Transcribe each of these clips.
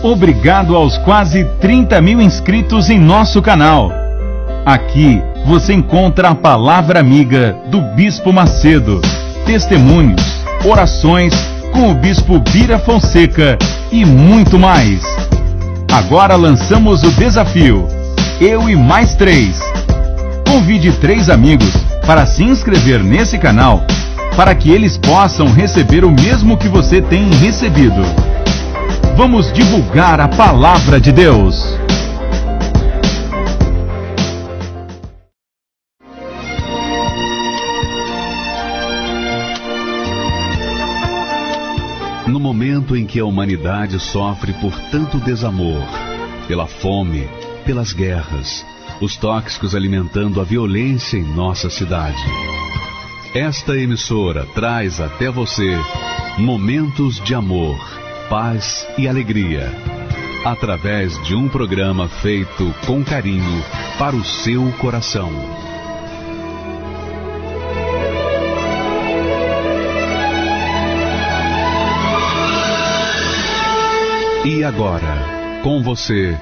Obrigado aos quase 30 mil inscritos em nosso canal. Aqui você encontra a palavra amiga do Bispo Macedo, testemunhos, orações com o Bispo Bira Fonseca e muito mais. Agora lançamos o desafio, eu e mais 3. Convide 3 amigos para se inscrever nesse canal, para que eles possam receber o mesmo que você tem recebido. Vamos divulgar a palavra de Deus. No momento em que a humanidade sofre por tanto desamor, pela fome, pelas guerras, os tóxicos alimentando a violência em nossa cidade, esta emissora traz até você momentos de amor, paz e alegria, através de um programa feito com carinho para o seu coração. E agora, com você,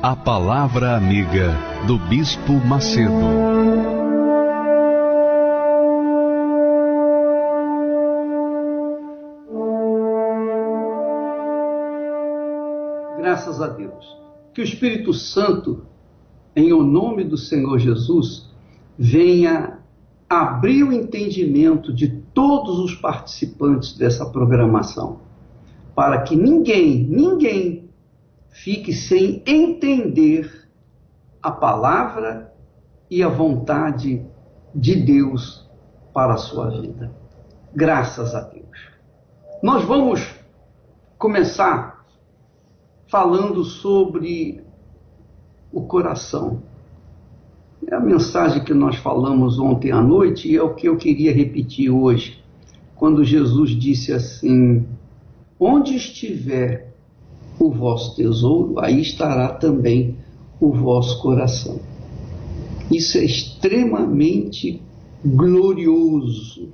a palavra amiga do Bispo Macedo. Graças a Deus. Que o Espírito Santo, em o nome do Senhor Jesus, venha abrir o entendimento de todos os participantes dessa programação, para que ninguém fique sem entender a palavra e a vontade de Deus para a sua vida. Graças a Deus. Nós vamos começar falando sobre o coração. É a mensagem que nós falamos ontem à noite e é o que eu queria repetir hoje, quando Jesus disse assim: onde estiver o vosso tesouro, aí estará também o vosso coração. Isso é extremamente glorioso,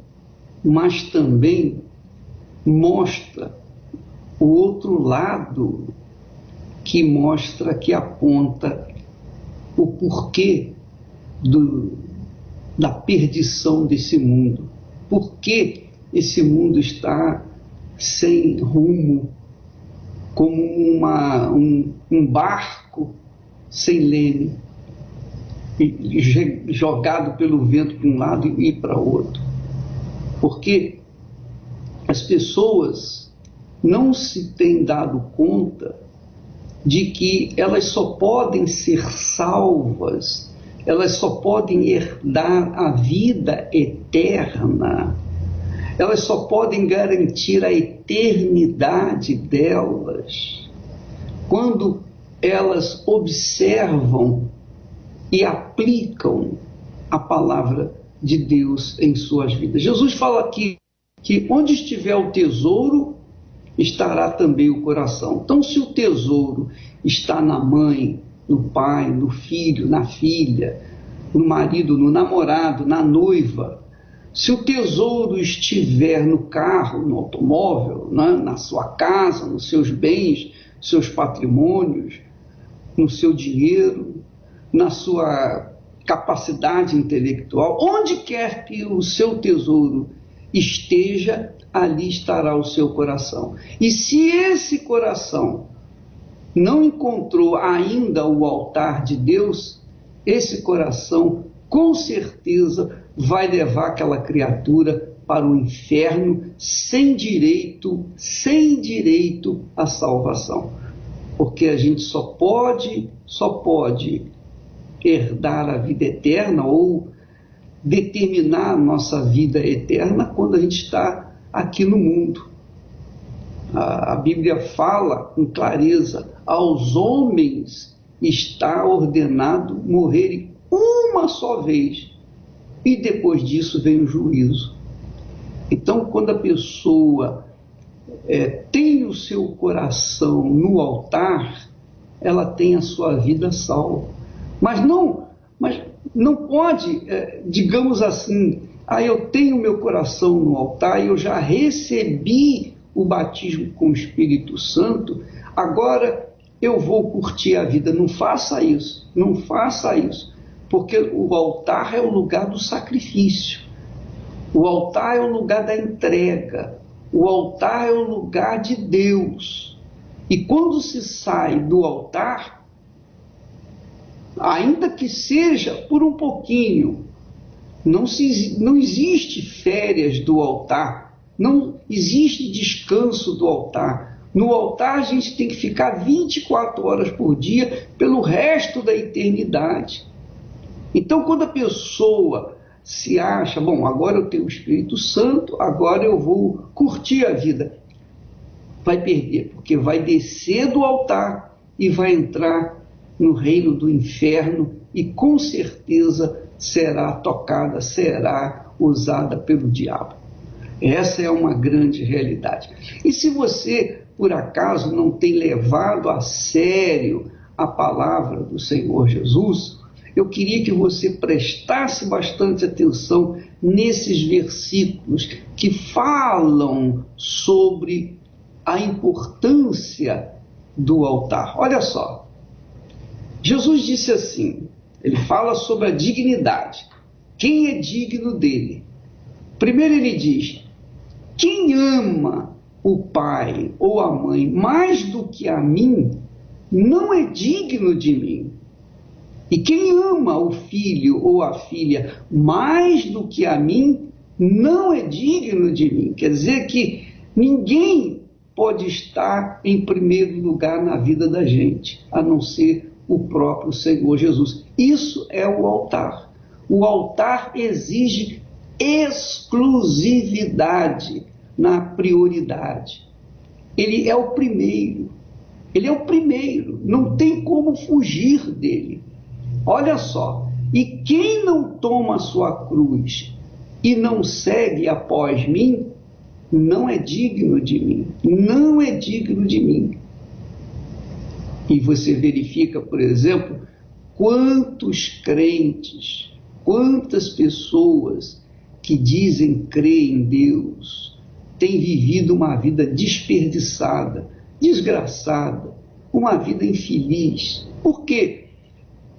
mas também mostra o outro lado, que mostra, que aponta o porquê da perdição desse mundo. Por que esse mundo está sem rumo, como um barco sem leme, jogado pelo vento para um lado e para outro? Porque as pessoas não se têm dado conta de que elas só podem ser salvas, elas só podem herdar a vida eterna, elas só podem garantir a eternidade delas quando elas observam e aplicam a palavra de Deus em suas vidas. Jesus fala aqui que onde estiver o tesouro, estará também o coração. Então, se o tesouro está na mãe, no pai, no filho, na filha, no marido, no namorado, na noiva, se o tesouro estiver no carro, no automóvel, na sua casa, nos seus bens, seus patrimônios, no seu dinheiro, na sua capacidade intelectual, onde quer que o seu tesouro esteja, ali estará o seu coração. E se esse coração não encontrou ainda o altar de Deus, esse coração com certeza vai levar aquela criatura para o inferno sem direito à salvação. Porque a gente só pode herdar a vida eterna ou determinar a nossa vida eterna quando a gente está aqui no mundo. A Bíblia fala com clareza: aos homens está ordenado morrerem uma só vez, e depois disso vem o juízo. Então, quando a pessoa tem o seu coração no altar, ela tem a sua vida salva. Mas não pode, digamos assim, eu tenho meu coração no altar e eu já recebi o batismo com o Espírito Santo, agora eu vou curtir a vida. Não faça isso, não faça isso, porque o altar é o lugar do sacrifício, o altar é o lugar da entrega, o altar é o lugar de Deus. E quando se sai do altar, ainda que seja por um pouquinho, não existe férias do altar, não existe descanso do altar. No altar a gente tem que ficar 24 horas por dia pelo resto da eternidade. Então, quando a pessoa se acha, bom, agora eu tenho o Espírito Santo, agora eu vou curtir a vida, vai perder, porque vai descer do altar e vai entrar no reino do inferno e com certeza será tocada, será usada pelo diabo. Essa é uma grande realidade. E se você, por acaso, não tem levado a sério a palavra do Senhor Jesus, eu queria que você prestasse bastante atenção nesses versículos que falam sobre a importância do altar. Olha só, Jesus disse assim, ele fala sobre a dignidade. Quem é digno dele? Primeiro ele diz, quem ama o pai ou a mãe mais do que a mim, não é digno de mim. E quem ama o filho ou a filha mais do que a mim, não é digno de mim. Quer dizer que ninguém pode estar em primeiro lugar na vida da gente, a não ser o próprio Senhor Jesus. Isso é o altar. O altar exige exclusividade na prioridade. Ele é o primeiro. Ele é o primeiro. Não tem como fugir dele. Olha só. E quem não toma a sua cruz e não segue após mim, não é digno de mim. Não é digno de mim. E você verifica, por exemplo, quantos crentes, quantas pessoas que dizem crer em Deus têm vivido uma vida desperdiçada, desgraçada, uma vida infeliz. Por quê?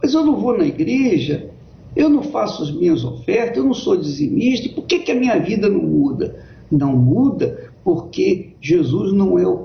Mas eu não vou na igreja, eu não faço as minhas ofertas, eu não sou dizimista, por que a minha vida não muda? Não muda porque Jesus não é o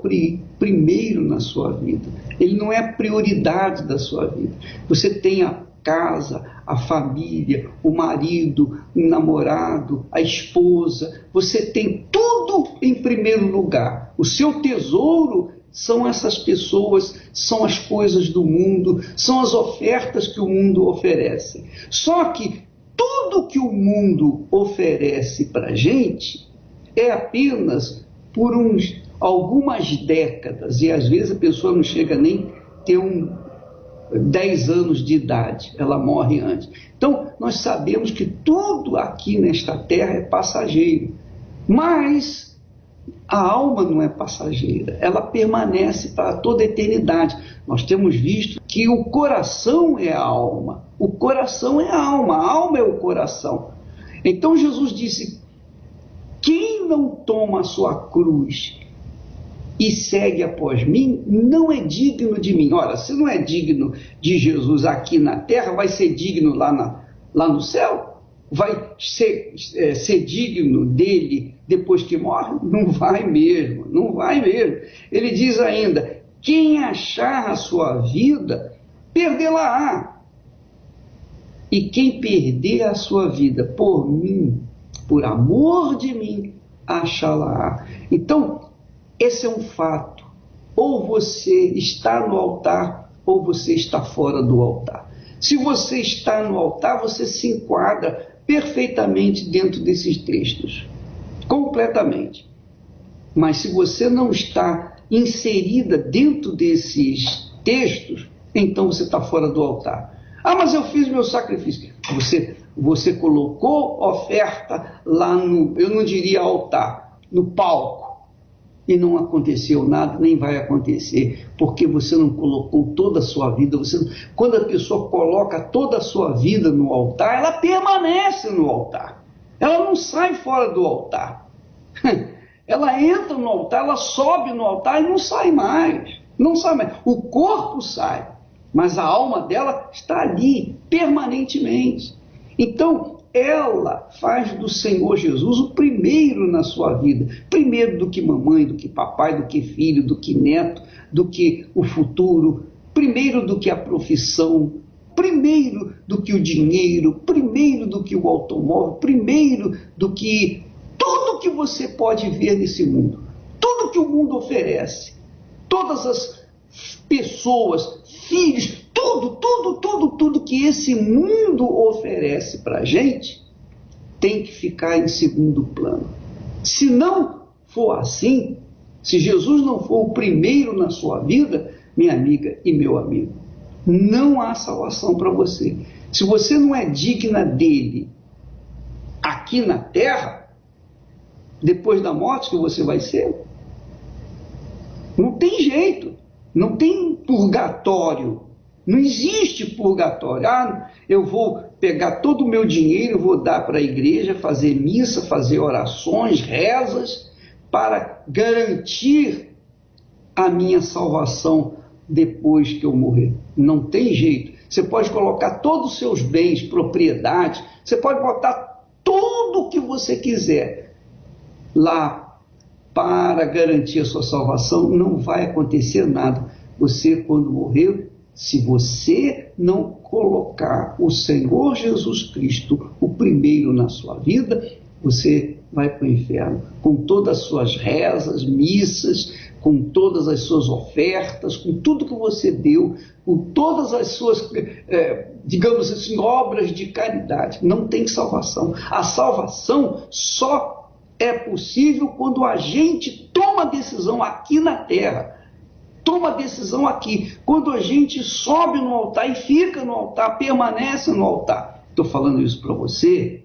primeiro na sua vida. Ele não é a prioridade da sua vida. Você tem a casa, a família, o marido, o namorado, a esposa. Você tem tudo em primeiro lugar. O seu tesouro são essas pessoas, são as coisas do mundo, são as ofertas que o mundo oferece. Só que tudo que o mundo oferece para a gente é apenas por algumas décadas, e às vezes a pessoa não chega nem a ter 10 anos de idade, ela morre antes. Então, nós sabemos que tudo aqui nesta terra é passageiro, mas a alma não é passageira, ela permanece para toda a eternidade. Nós temos visto que o coração é a alma, o coração é a alma é o coração. Então Jesus disse, quem não toma a sua cruz e segue após mim, não é digno de mim. Ora, se não é digno de Jesus aqui na terra, vai ser digno lá no céu? Vai ser digno dele depois que morre? Não vai mesmo, não vai mesmo. Ele diz ainda, quem achar a sua vida, perdê-la-á. E quem perder a sua vida por mim, por amor de mim, achá-la-á. Então, esse é um fato. Ou você está no altar, ou você está fora do altar. Se você está no altar, você se enquadra perfeitamente dentro desses textos. Completamente. Mas se você não está inserida dentro desses textos, então você está fora do altar. Ah, mas eu fiz meu sacrifício. Você colocou oferta lá no, eu não diria altar, no palco. E não aconteceu nada, nem vai acontecer, porque você não colocou toda a sua vida. Quando a pessoa coloca toda a sua vida no altar, ela permanece no altar. Ela não sai fora do altar. ela entra no altar, ela sobe no altar e não sai mais. Não sai mais. O corpo sai, mas a alma dela está ali permanentemente. Então, ela faz do Senhor Jesus o primeiro na sua vida. Primeiro do que mamãe, do que papai, do que filho, do que neto, do que o futuro. Primeiro do que a profissão. Primeiro do que o dinheiro. Primeiro do que o automóvel. Primeiro do que tudo que você pode ver nesse mundo. Tudo que o mundo oferece. Todas as pessoas, filhos, tudo que esse mundo oferece para a gente tem que ficar em segundo plano. Se não for assim, se Jesus não for o primeiro na sua vida, minha amiga e meu amigo, não há salvação para você. Se você não é digna dele aqui na terra, depois da morte que você vai ser, não tem jeito, não tem purgatório. Não existe purgatório. Eu vou pegar todo o meu dinheiro, vou dar para a igreja, fazer missa, fazer orações, rezas, para garantir a minha salvação depois que eu morrer. Não tem jeito. Você pode colocar todos os seus bens, propriedades, você pode botar tudo o que você quiser lá para garantir a sua salvação. Não vai acontecer nada. Você, quando morrer, se você não colocar o Senhor Jesus Cristo o primeiro na sua vida, você vai para o inferno, com todas as suas rezas, missas, com todas as suas ofertas, com tudo que você deu, com todas as suas, digamos assim, obras de caridade. Não tem salvação. A salvação só é possível quando a gente toma a decisão aqui na terra. Toma a decisão aqui. Quando a gente sobe no altar e fica no altar, permanece no altar. Estou falando isso para você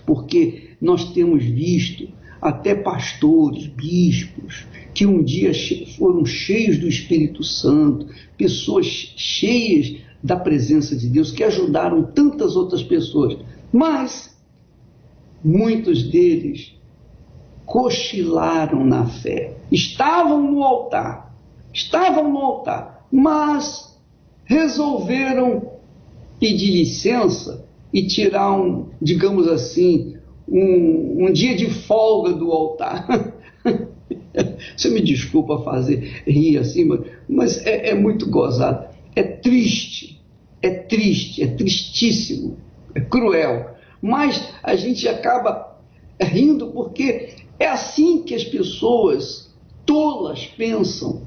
porque nós temos visto até pastores, bispos, que um dia foram cheios do Espírito Santo, pessoas cheias da presença de Deus, que ajudaram tantas outras pessoas. Mas muitos deles cochilaram na fé. Estavam no altar, mas resolveram pedir licença e tirar digamos assim, um dia de folga do altar. Você me desculpa fazer rir assim, mas é muito gozado. É triste, é tristíssimo, é cruel. Mas a gente acaba rindo porque é assim que as pessoas tolas pensam.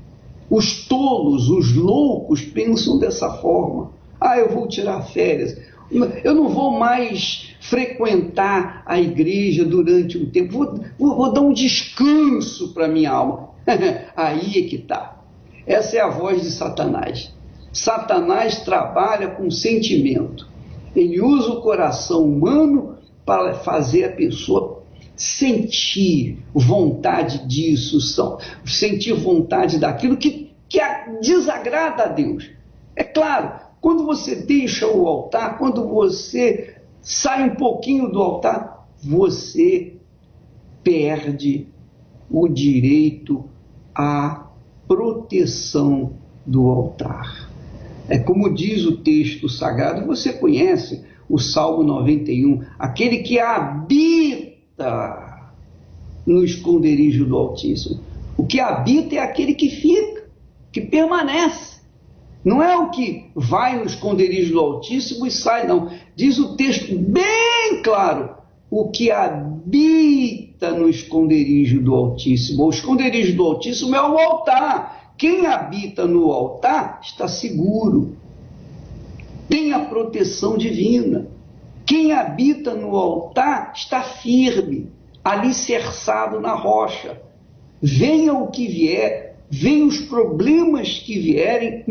Os tolos, os loucos pensam dessa forma. Eu vou tirar férias, eu não vou mais frequentar a igreja durante um tempo, vou dar um descanso para a minha alma. Aí é que está. Essa é a voz de Satanás. Satanás trabalha com sentimento. Ele usa o coração humano para fazer a pessoa sentir vontade disso, sentir vontade daquilo que desagrada a Deus. É claro, quando você deixa o altar, quando você sai um pouquinho do altar, você perde o direito à proteção do altar. É como diz o texto sagrado, você conhece o Salmo 91, aquele que habita no esconderijo do Altíssimo. O que habita é aquele que fica, que permanece. Não é o que vai no esconderijo do Altíssimo e sai, não. Diz o texto bem claro, o que habita no esconderijo do Altíssimo. O esconderijo do Altíssimo é o altar. Quem habita no altar está seguro, tem a proteção divina. Quem habita no altar está firme, alicerçado na rocha. Venha o que vier, venha os problemas que vierem,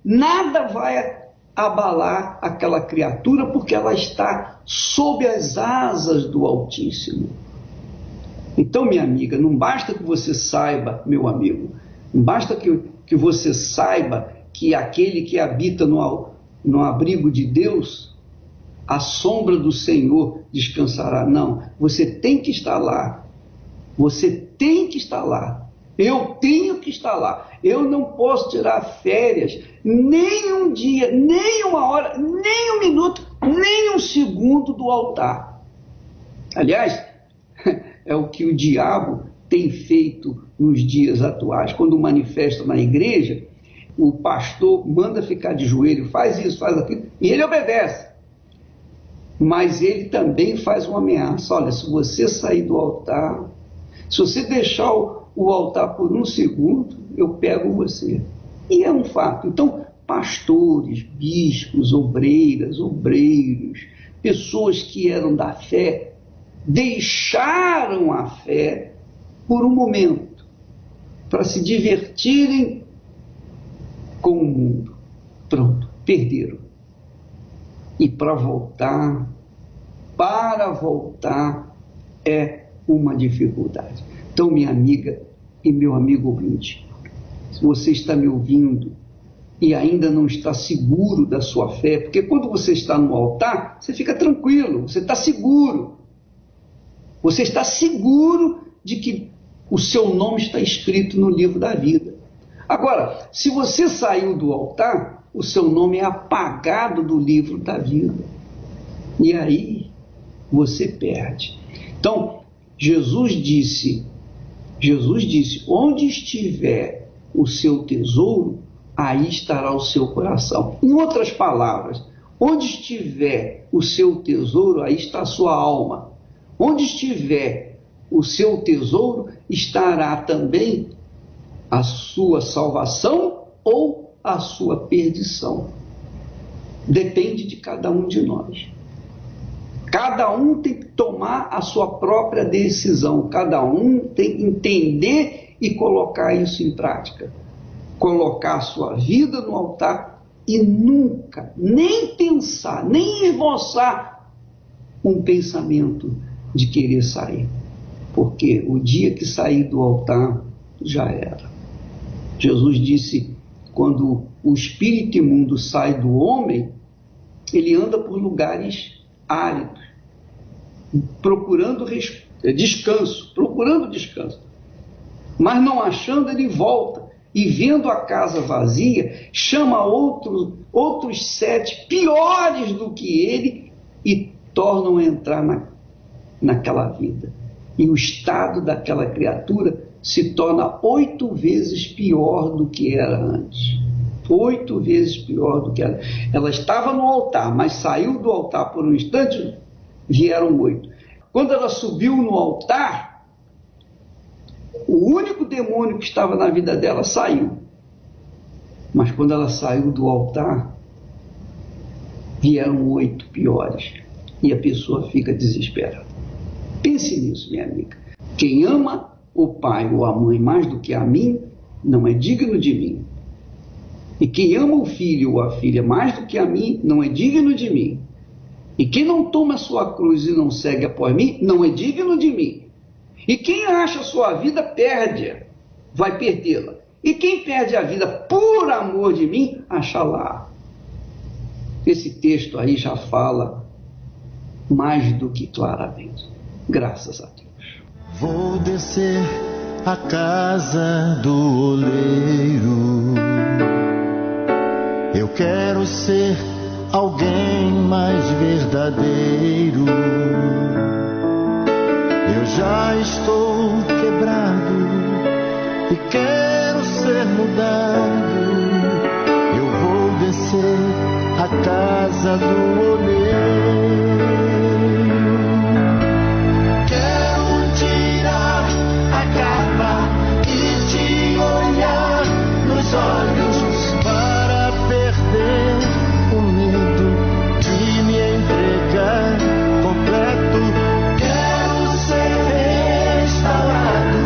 nada vai abalar aquela criatura, porque ela está sob as asas do Altíssimo. Então, minha amiga, não basta que você saiba, meu amigo, não basta que você saiba que aquele que habita no abrigo de Deus, a sombra do Senhor descansará. Não, você tem que estar lá, Você tem que estar lá. Eu tenho que estar lá. Eu não posso tirar férias nem um dia, nem uma hora, nem um minuto, nem um segundo do altar. Aliás, é o que o diabo tem feito nos dias atuais. Quando manifesta na igreja, o pastor manda ficar de joelho, faz isso, faz aquilo, e ele obedece. Mas ele também faz uma ameaça. Olha, se você sair do altar, se você deixar o altar por um segundo, eu pego você. E é um fato. Então, pastores, bispos, obreiras, obreiros, pessoas que eram da fé, deixaram a fé por um momento, para se divertirem com o mundo. Pronto, perderam. E para voltar é uma dificuldade. Então, minha amiga e meu amigo ouvinte, se você está me ouvindo e ainda não está seguro da sua fé, porque quando você está no altar, você fica tranquilo, você está seguro. Você está seguro de que o seu nome está escrito no livro da vida. Agora, se você saiu do altar, o seu nome é apagado do livro da vida. E aí você perde. Então, Jesus disse, onde estiver o seu tesouro, aí estará o seu coração. Em outras palavras, onde estiver o seu tesouro, aí está a sua alma. Onde estiver o seu tesouro, estará também a sua salvação ou a sua perdição. Depende de cada um de nós. Cada um tem que tomar a sua própria decisão. Cada um tem que entender e colocar isso em prática. Colocar a sua vida no altar e nunca, nem pensar, nem esboçar um pensamento de querer sair. Porque o dia que sair do altar, já era. Jesus disse, quando o espírito imundo sai do homem, ele anda por lugares áridos, procurando descanso. Mas não achando, ele volta. E vendo a casa vazia, chama outros 7 piores do que ele e tornam a entrar naquela vida. E o estado daquela criatura se torna 8 vezes pior do que era antes. 8 vezes pior do que era. Ela estava no altar, mas saiu do altar por um instante, vieram 8. Quando ela subiu no altar, o único demônio que estava na vida dela saiu. Mas quando ela saiu do altar, vieram 8 piores. E a pessoa fica desesperada. Pense nisso, minha amiga. Quem ama o pai ou a mãe mais do que a mim, não é digno de mim. E quem ama o filho ou a filha mais do que a mim, não é digno de mim. E quem não toma a sua cruz e não segue após mim, não é digno de mim. E quem acha a sua vida, perde-a, vai perdê-la. E quem perde a vida por amor de mim, acha-la. Esse texto aí já fala mais do que claramente. Graças a Deus. Vou descer à casa do oleiro. Eu quero ser alguém mais verdadeiro. Eu já estou quebrado e quero ser mudado. Eu vou descer à casa do oleiro. Quero tirar a capa e te olhar nos olhos para perder o medo de me entregar completo. Quero ser restaurado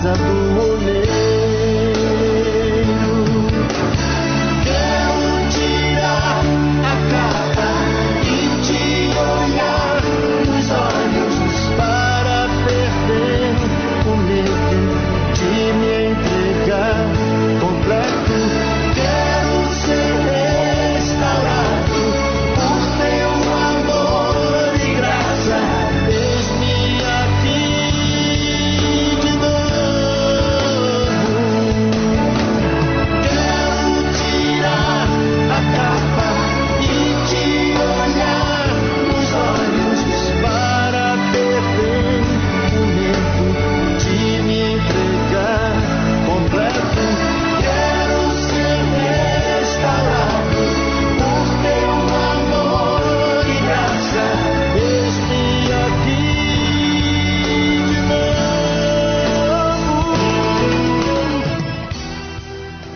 casa do oleiro. Quero tirar a capa e te olhar nos olhos para perder o medo de me entregar completo. Quero ser restaurado por teu amor e graça. Eis-me aqui de novo. Quero tirar a capa e te olhar nos olhos para perder o medo de me entregar completo. Quero ser restaurado por teu amor e graça. Eis-me aqui de novo.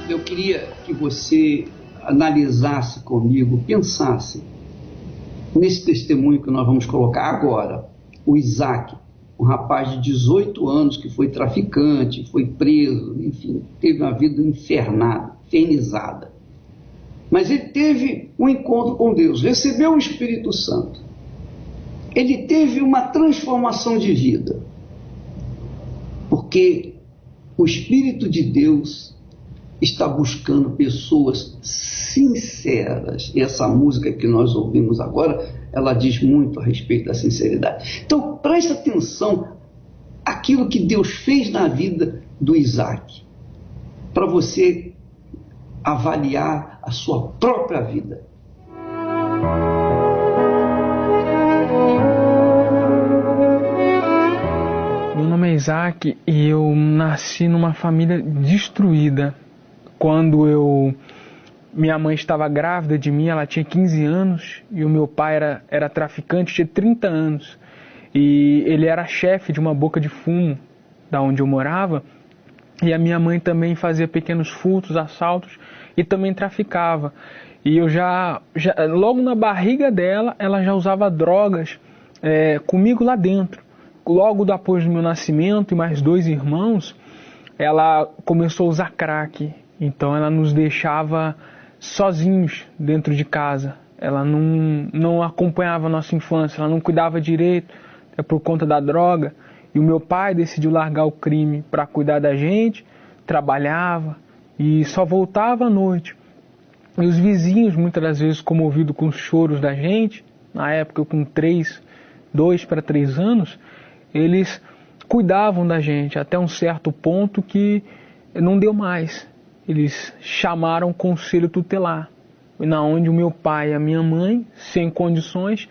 Eu queria que você analisasse comigo, pensasse nesse testemunho que nós vamos colocar agora. O Isaac, um rapaz de 18 anos que foi traficante, foi preso, enfim, teve uma vida infernizada. Mas ele teve um encontro com Deus, recebeu o Espírito Santo. Ele teve uma transformação de vida, porque o Espírito de Deus está buscando pessoas sinceras. E essa música que nós ouvimos agora, ela diz muito a respeito da sinceridade. Então preste atenção àquilo que Deus fez na vida do Isaac, para você avaliar a sua própria vida. Meu nome é Isaac e eu nasci numa família destruída. Quando minha mãe estava grávida de mim, ela tinha 15 anos, e o meu pai era traficante, tinha 30 anos. E ele era chefe de uma boca de fumo, da onde eu morava, e a minha mãe também fazia pequenos furtos, assaltos, e também traficava. E eu já logo na barriga dela, ela já usava drogas comigo lá dentro. Logo depois do meu nascimento, e mais 2 irmãos, ela começou a usar crack. Então ela nos deixava sozinhos dentro de casa. Ela não acompanhava a nossa infância, ela não cuidava direito, por conta da droga. E o meu pai decidiu largar o crime para cuidar da gente, trabalhava e só voltava à noite. E os vizinhos, muitas das vezes comovidos com os choros da gente, na época eu com 2 para 3 anos, eles cuidavam da gente até um certo ponto que não deu mais. Eles chamaram o conselho tutelar, na onde o meu pai e a minha mãe, sem condições,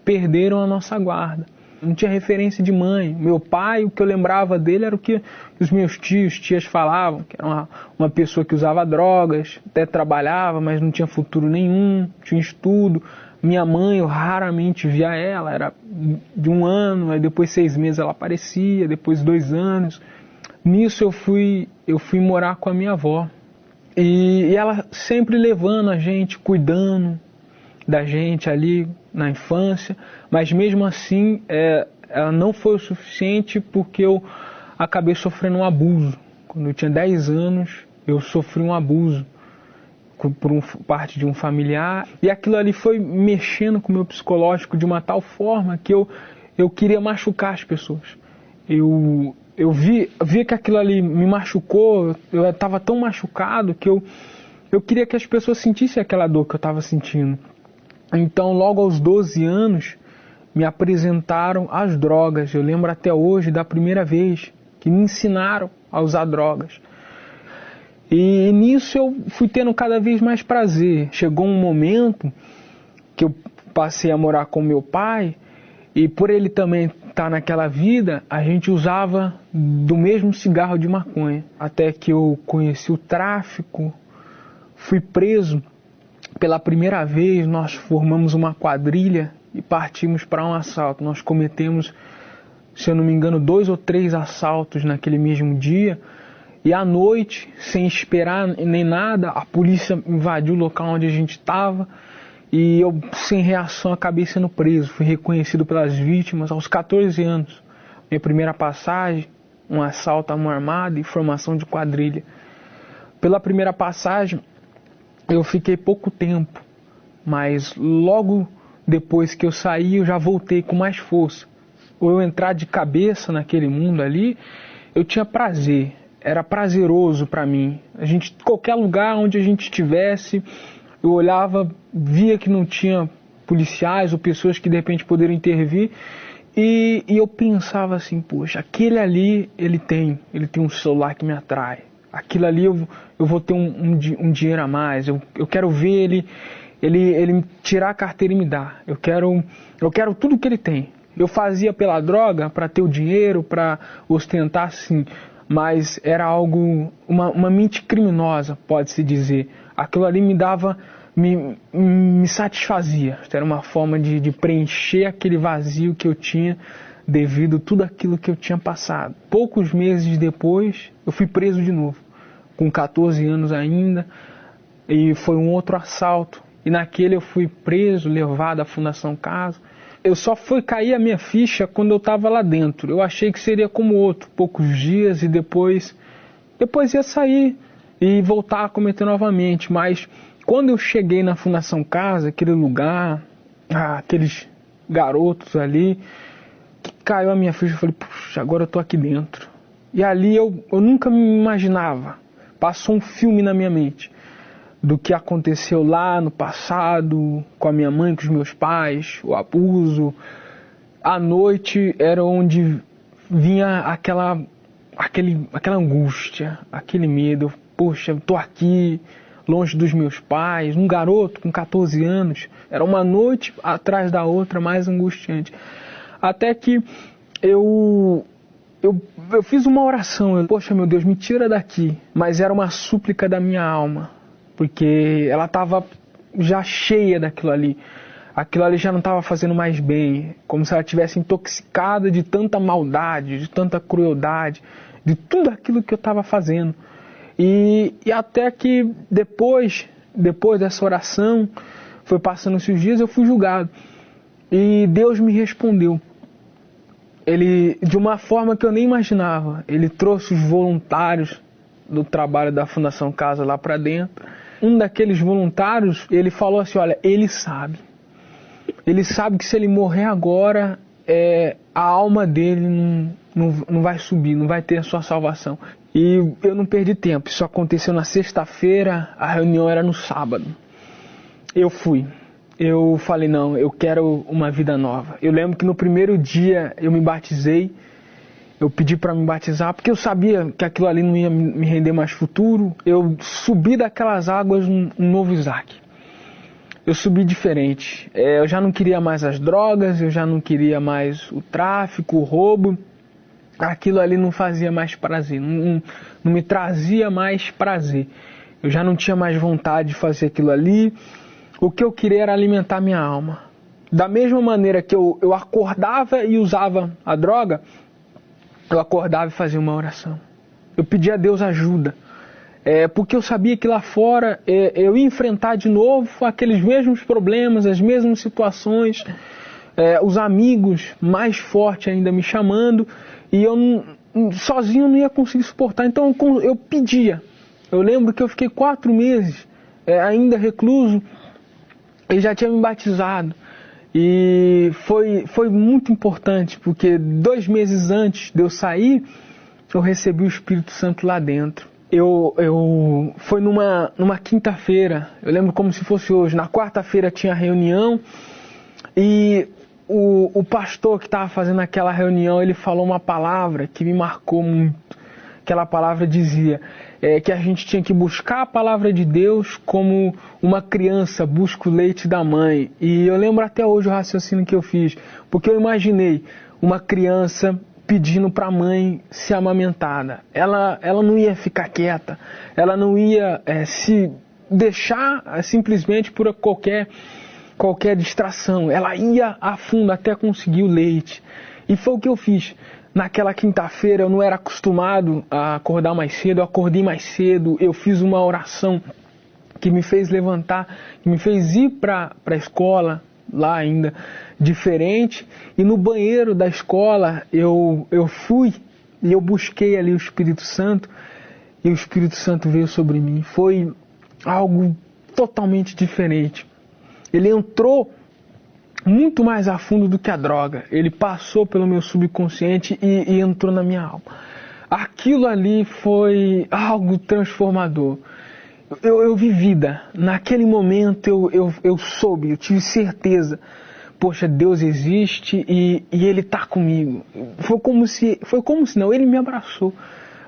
perderam a nossa guarda. Não tinha referência de mãe. Meu pai, o que eu lembrava dele era o que os meus tias falavam, que era uma pessoa que usava drogas, até trabalhava, mas não tinha futuro nenhum, tinha estudo. Minha mãe, eu raramente via ela, era de 1 ano, aí depois 6 meses ela aparecia, depois 2 anos. Nisso eu fui morar com a minha avó. E ela sempre levando a gente, cuidando da gente ali na infância. Mas mesmo assim, ela não foi o suficiente, porque eu acabei sofrendo um abuso. Quando eu tinha 10 anos, eu sofri um abuso por parte de um familiar. E aquilo ali foi mexendo com o meu psicológico de uma tal forma que eu queria machucar as pessoas. Eu vi que aquilo ali me machucou, eu estava tão machucado que eu queria que as pessoas sentissem aquela dor que eu estava sentindo. Então, logo aos 12 anos, me apresentaram às drogas. Eu lembro até hoje da primeira vez que me ensinaram a usar drogas. E nisso eu fui tendo cada vez mais prazer. Chegou um momento que eu passei a morar com meu pai, e por ele também estar naquela vida, a gente usava do mesmo cigarro de maconha. Até que eu conheci o tráfico, fui preso. Pela primeira vez nós formamos uma quadrilha e partimos para um assalto. Nós cometemos, se eu não me engano, 2 ou 3 assaltos naquele mesmo dia. E à noite, sem esperar nem nada, a polícia invadiu o local onde a gente estava. E eu, sem reação, acabei sendo preso. Fui reconhecido pelas vítimas aos 14 anos. Minha primeira passagem, um assalto à mão armada e formação de quadrilha. Pela primeira passagem, eu fiquei pouco tempo, mas logo depois que eu saí, eu já voltei com mais força. Ou eu entrar de cabeça naquele mundo ali, eu tinha prazer, era prazeroso para mim. Qualquer lugar onde a gente estivesse, eu olhava, via que não tinha policiais ou pessoas que de repente poderiam intervir, e eu pensava assim, poxa, aquele ali, ele tem um celular que me atrai. Aquilo ali eu vou ter um dinheiro a mais, eu quero ver ele tirar a carteira e me dar. Eu quero tudo que ele tem. Eu fazia pela droga para ter o dinheiro, para ostentar, sim, mas era algo, uma mente criminosa, pode-se dizer. Aquilo ali me satisfazia. Era uma forma de preencher aquele vazio que eu tinha devido a tudo aquilo que eu tinha passado. Poucos meses depois, eu fui preso de novo, com 14 anos ainda, e foi um outro assalto. E naquele eu fui preso, levado à Fundação Casa. Eu só fui cair a minha ficha quando eu estava lá dentro. Eu achei que seria como outro, poucos dias, e depois ia sair e voltar a cometer novamente. Mas quando eu cheguei na Fundação Casa, aquele lugar, aqueles garotos ali, que caiu a minha ficha, eu falei, puxa, agora eu tô aqui dentro. E ali eu nunca me imaginava, passou um filme na minha mente do que aconteceu lá no passado, com a minha mãe, com os meus pais, o abuso. À noite era onde vinha aquela angústia, aquele medo. Poxa, eu tô aqui, longe dos meus pais, um garoto com 14 anos. Era uma noite atrás da outra, mais angustiante. Até que eu fiz uma oração. Poxa, meu Deus, me tira daqui. Mas era uma súplica da minha alma, porque ela estava já cheia daquilo ali. Aquilo ali já não estava fazendo mais bem, como se ela estivesse intoxicada de tanta maldade, de tanta crueldade, de tudo aquilo que eu estava fazendo. E até que depois dessa oração, foi passando esses dias, eu fui julgado. E Deus me respondeu. Ele, de uma forma que eu nem imaginava, ele trouxe os voluntários do trabalho da Fundação Casa lá para dentro. Um daqueles voluntários, ele falou assim, olha, ele sabe que se ele morrer agora, a alma dele não vai subir, não vai ter a sua salvação. E eu não perdi tempo, isso aconteceu na sexta-feira, a reunião era no sábado. Eu fui, eu falei, não, eu quero uma vida nova. Eu lembro que no primeiro dia eu me batizei, eu pedi para me batizar, porque eu sabia que aquilo ali não ia me render mais futuro. Eu subi daquelas águas um novo Isaac. Eu subi diferente. Eu já não queria mais as drogas, eu já não queria mais o tráfico, o roubo. Aquilo ali não fazia mais prazer, não me trazia mais prazer. Eu já não tinha mais vontade de fazer aquilo ali. O que eu queria era alimentar minha alma. Da mesma maneira que eu acordava e usava a droga, eu acordava e fazia uma oração. Eu pedia a Deus ajuda. Porque eu sabia que lá fora eu ia enfrentar de novo aqueles mesmos problemas, as mesmas situações, os amigos mais fortes ainda me chamando, e eu sozinho não ia conseguir suportar. Então eu pedia. Eu lembro que eu fiquei 4 meses ainda recluso e já tinha me batizado. E foi muito importante, porque 2 meses antes de eu sair, eu recebi o Espírito Santo lá dentro. Foi numa quinta-feira, eu lembro como se fosse hoje. Na quarta-feira tinha reunião e o pastor que estava fazendo aquela reunião, ele falou uma palavra que me marcou muito. Aquela palavra dizia que a gente tinha que buscar a palavra de Deus como uma criança busca o leite da mãe. E eu lembro até hoje o raciocínio que eu fiz, porque eu imaginei uma criança pedindo para a mãe ser amamentada. Ela não ia ficar quieta, ela não ia se deixar simplesmente por qualquer distração. Ela ia a fundo até conseguir o leite. E foi o que eu fiz. Naquela quinta-feira eu não era acostumado a acordar mais cedo, eu acordei mais cedo, eu fiz uma oração que me fez levantar, que me fez ir para a escola, lá ainda diferente, e no banheiro da escola eu fui e eu busquei ali o Espírito Santo, e o Espírito Santo veio sobre mim. Foi algo totalmente diferente. Ele entrou muito mais a fundo do que a droga. Ele passou pelo meu subconsciente e entrou na minha alma. Aquilo ali foi algo transformador. Eu vi vida. Naquele momento eu soube, eu tive certeza. Poxa, Deus existe e Ele está comigo. Foi como se não, Ele me abraçou.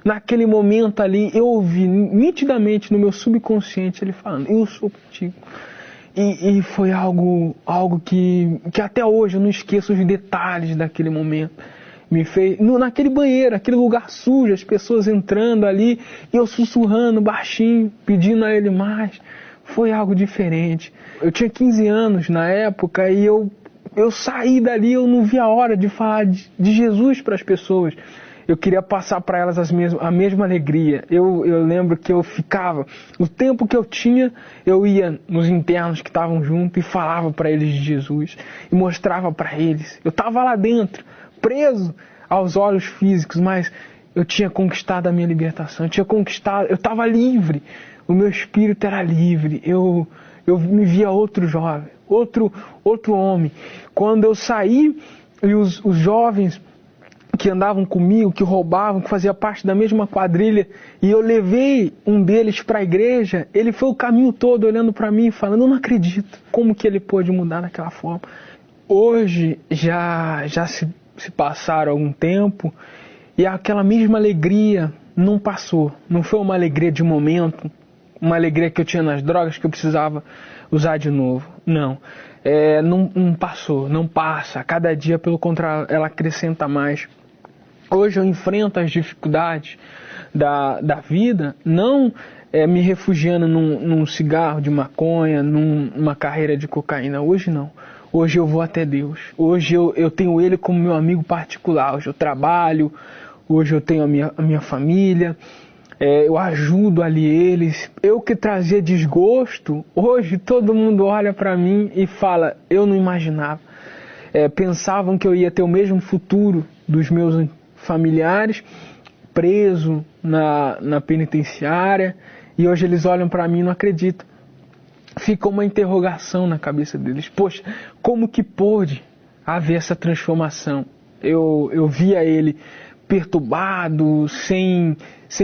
Naquele momento ali, eu ouvi nitidamente no meu subconsciente Ele falando, eu sou contigo. E foi algo que até hoje eu não esqueço os detalhes daquele momento. Me fez, naquele banheiro, aquele lugar sujo, as pessoas entrando ali, e eu sussurrando baixinho, pedindo a Ele mais. Foi algo diferente. Eu tinha 15 anos na época e eu saí dali, eu não vi a hora de falar de Jesus para as pessoas. Eu queria passar para elas a mesma alegria. Eu lembro que eu ficava, o tempo que eu tinha, eu ia nos internos que estavam junto e falava para eles de Jesus. E mostrava para eles. Eu estava lá dentro, preso aos olhos físicos, mas eu tinha conquistado a minha libertação. Eu estava livre. O meu espírito era livre. Eu me via outro jovem, outro homem. Quando eu saí, e os jovens que andavam comigo, que roubavam, que fazia parte da mesma quadrilha, e eu levei um deles para a igreja, ele foi o caminho todo olhando para mim e falando, eu não acredito, como que ele pôde mudar daquela forma. Hoje já se passaram algum tempo e aquela mesma alegria não passou, não foi uma alegria de momento, uma alegria que eu tinha nas drogas que eu precisava usar de novo, não. Não passou, não passa, cada dia pelo contrário ela acrescenta mais. Hoje eu enfrento as dificuldades da vida, não me refugiando num cigarro de maconha, numa carreira de cocaína. Hoje não. Hoje eu vou até Deus. Hoje eu tenho Ele como meu amigo particular. Hoje eu trabalho, hoje eu tenho a minha família, eu ajudo ali eles. Eu que trazia desgosto, hoje todo mundo olha para mim e fala, eu não imaginava. Pensavam que eu ia ter o mesmo futuro dos meus familiares, preso na penitenciária, e hoje eles olham para mim e não acreditam. Fica uma interrogação na cabeça deles. Poxa, como que pôde haver essa transformação? Eu via ele perturbado, sem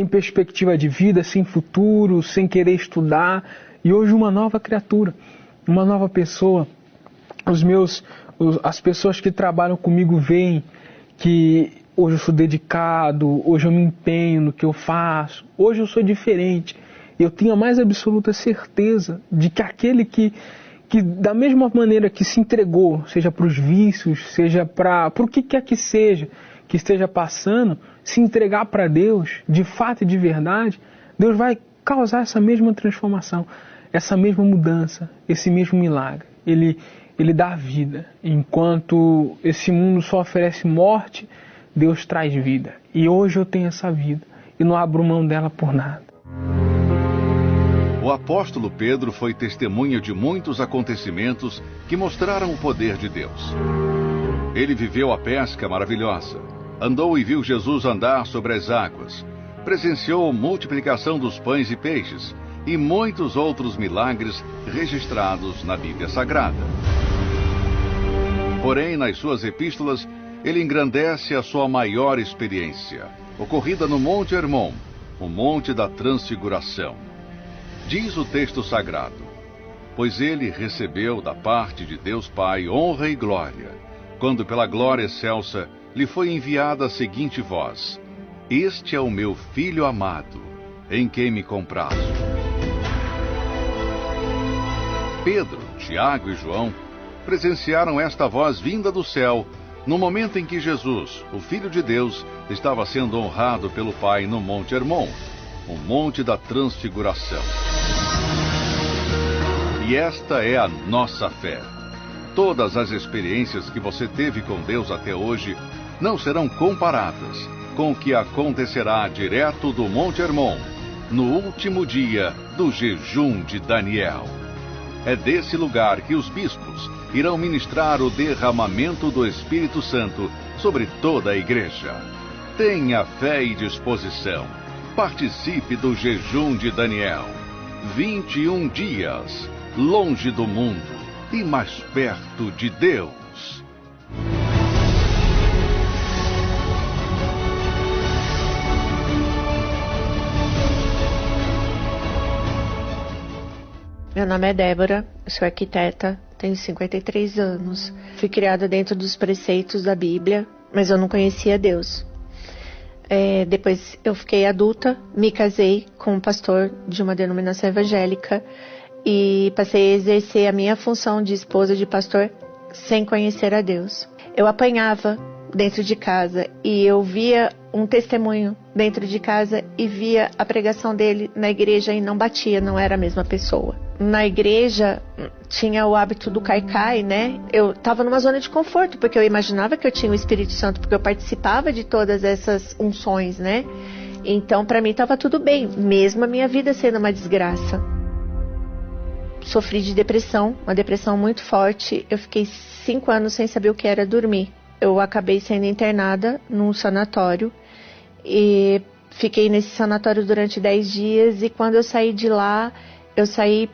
perspectiva de vida, sem futuro, sem querer estudar, e hoje uma nova criatura, uma nova pessoa. As pessoas que trabalham comigo veem que hoje eu sou dedicado, hoje eu me empenho no que eu faço, hoje eu sou diferente. Eu tenho a mais absoluta certeza de que aquele que da mesma maneira que se entregou, seja para os vícios, seja para o que quer que seja, que esteja passando, se entregar para Deus, de fato e de verdade, Deus vai causar essa mesma transformação, essa mesma mudança, esse mesmo milagre. Ele dá vida. Enquanto esse mundo só oferece morte, Deus traz vida. E hoje eu tenho essa vida e não abro mão dela por nada. O apóstolo Pedro foi testemunha de muitos acontecimentos que mostraram o poder de Deus. Ele viveu a pesca maravilhosa, andou e viu Jesus andar sobre as águas, presenciou a multiplicação dos pães e peixes e muitos outros milagres registrados na Bíblia Sagrada. Porém, nas suas epístolas, ele engrandece a sua maior experiência, ocorrida no Monte Hermon, o Monte da Transfiguração. Diz o texto sagrado, pois ele recebeu da parte de Deus Pai honra e glória, quando pela glória excelsa lhe foi enviada a seguinte voz, este é o meu Filho amado, em quem me comprazo. Pedro, Tiago e João presenciaram esta voz vinda do céu no momento em que Jesus, o Filho de Deus, estava sendo honrado pelo Pai no Monte Hermon, o Monte da Transfiguração. E esta é a nossa fé. Todas as experiências que você teve com Deus até hoje não serão comparadas com o que acontecerá direto do Monte Hermon, no último dia do jejum de Daniel. É desse lugar que os bispos irão ministrar o derramamento do Espírito Santo sobre toda a igreja. Tenha fé e disposição. Participe do jejum de Daniel. 21 dias, longe do mundo e mais perto de Deus. Meu nome é Débora, sou arquiteta, tenho 53 anos. Fui criada dentro dos preceitos da Bíblia, mas eu não conhecia Deus. Depois eu fiquei adulta, me casei com um pastor de uma denominação evangélica e passei a exercer a minha função de esposa de pastor sem conhecer a Deus. Eu apanhava dentro de casa e eu via um testemunho dentro de casa e via a pregação dele na igreja e não batia, não era a mesma pessoa. Na igreja tinha o hábito do caicai, né? Eu estava numa zona de conforto, porque eu imaginava que eu tinha o Espírito Santo, porque eu participava de todas essas unções, né? Então, para mim, estava tudo bem, mesmo a minha vida sendo uma desgraça. Sofri de depressão, uma depressão muito forte. Eu fiquei 5 anos sem saber o que era dormir. Eu acabei sendo internada num sanatório e fiquei nesse sanatório durante 10 dias. E quando eu saí de lá, eu saí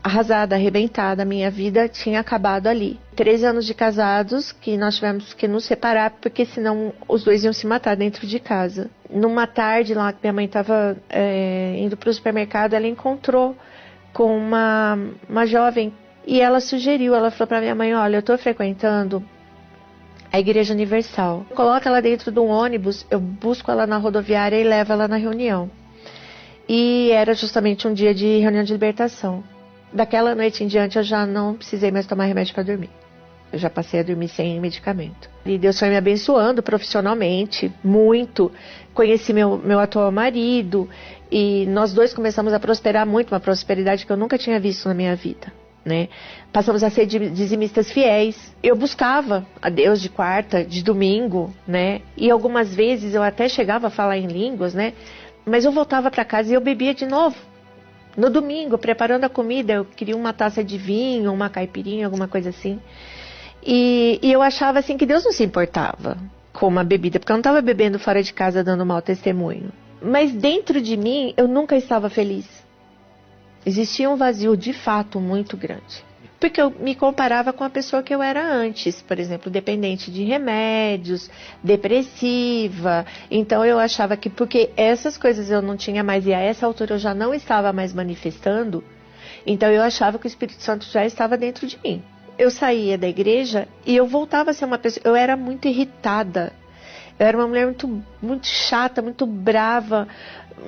arrasada, arrebentada, minha vida tinha acabado ali. 13 anos de casados que nós tivemos que nos separar, porque senão os dois iam se matar dentro de casa. Numa tarde lá que minha mãe estava indo para o supermercado, ela encontrou com uma jovem e ela sugeriu, ela falou para minha mãe, olha, eu estou frequentando a Igreja Universal. Coloca ela dentro de um ônibus, eu busco ela na rodoviária e levo ela na reunião. E era justamente um dia de reunião de libertação. Daquela noite em diante eu já não precisei mais tomar remédio para dormir. Eu já passei a dormir sem medicamento. E Deus foi me abençoando profissionalmente, muito. Conheci meu atual marido e nós dois começamos a prosperar muito, uma prosperidade que eu nunca tinha visto na minha vida, né? Passamos a ser dizimistas fiéis. Eu buscava a Deus de quarta, de domingo, né? E algumas vezes eu até chegava a falar em línguas, né? Mas eu voltava para casa e eu bebia de novo. No domingo, preparando a comida, eu queria uma taça de vinho, uma caipirinha, alguma coisa assim. E eu achava assim que Deus não se importava com uma bebida, porque eu não estava bebendo fora de casa dando mau testemunho. Mas dentro de mim, eu nunca estava feliz. Existia um vazio de fato muito grande. Porque eu me comparava com a pessoa que eu era antes, por exemplo, dependente de remédios, depressiva. Então eu achava que porque essas coisas eu não tinha mais e a essa altura eu já não estava mais manifestando, então eu achava que o Espírito Santo já estava dentro de mim. Eu saía da igreja e eu voltava a ser uma pessoa, eu era muito irritada. Eu era uma mulher muito chata, muito brava,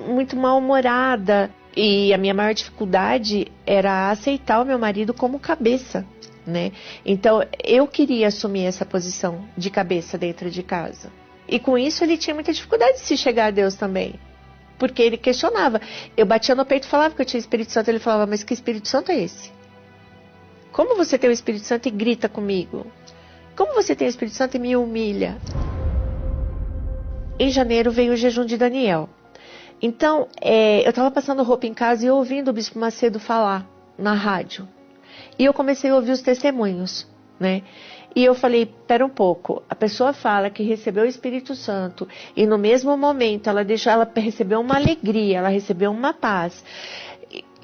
muito mal-humorada. E a minha maior dificuldade era aceitar o meu marido como cabeça, né? Então, eu queria assumir essa posição de cabeça dentro de casa. E com isso, ele tinha muita dificuldade de se chegar a Deus também. Porque ele questionava. Eu batia no peito e falava que eu tinha Espírito Santo. Ele falava, mas que Espírito Santo é esse? Como você tem o Espírito Santo e grita comigo? Como você tem o Espírito Santo e me humilha? Em janeiro veio o jejum de Daniel. Então, eu estava passando roupa em casa e ouvindo o Bispo Macedo falar na rádio. E eu comecei a ouvir os testemunhos, né? E eu falei, pera um pouco, a pessoa fala que recebeu o Espírito Santo e no mesmo momento ela recebeu uma alegria, ela recebeu uma paz.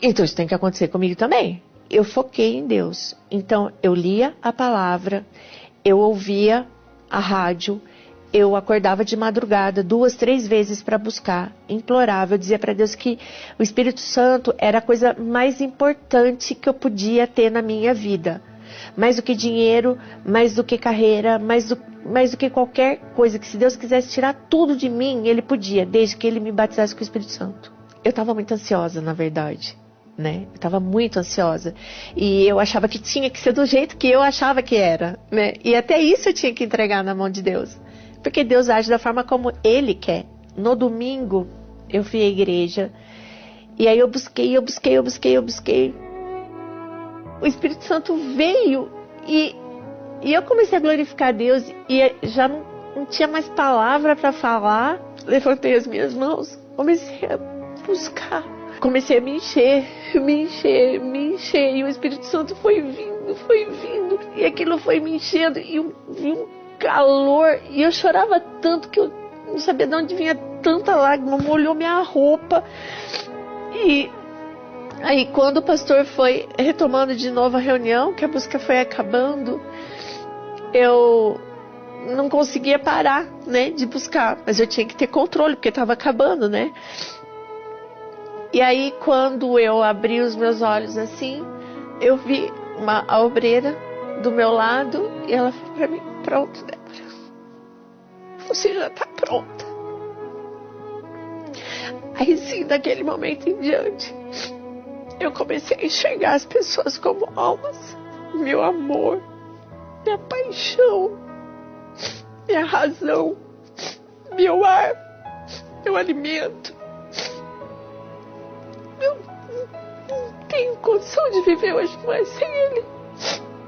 Então isso tem que acontecer comigo também. Eu foquei em Deus. Então eu lia a palavra, eu ouvia a rádio, eu acordava de madrugada 2, 3 vezes para buscar, implorava, eu dizia para Deus que o Espírito Santo era a coisa mais importante que eu podia ter na minha vida. Mais do que dinheiro, mais do que carreira, mais do que qualquer coisa, que se Deus quisesse tirar tudo de mim, Ele podia, desde que Ele me batizasse com o Espírito Santo. Eu estava muito ansiosa, na verdade, né? Eu estava muito ansiosa. E eu achava que tinha que ser do jeito que eu achava que era, né? E até isso eu tinha que entregar na mão de Deus. Porque Deus age da forma como Ele quer. No domingo, eu fui à igreja. E aí eu busquei. O Espírito Santo veio. E eu comecei a glorificar Deus. E já não tinha mais palavra para falar. Levantei as minhas mãos. Comecei a buscar. Comecei a me encher. E o Espírito Santo foi vindo. E aquilo foi me enchendo. E um calor, e eu chorava tanto que eu não sabia de onde vinha tanta lágrima, molhou minha roupa. E aí quando o pastor foi retomando de novo a reunião, que a música foi acabando, eu não conseguia parar, né, de buscar, mas eu tinha que ter controle, porque estava acabando, né. E aí quando eu abri os meus olhos assim, eu vi a obreira do meu lado, e ela falou pra mim: pronto, Débora, você já tá pronta. Aí sim, daquele momento em diante, eu comecei a enxergar as pessoas como almas, meu amor, minha paixão, minha razão, meu ar, meu alimento. Eu não tenho condição de viver hoje mais sem ele.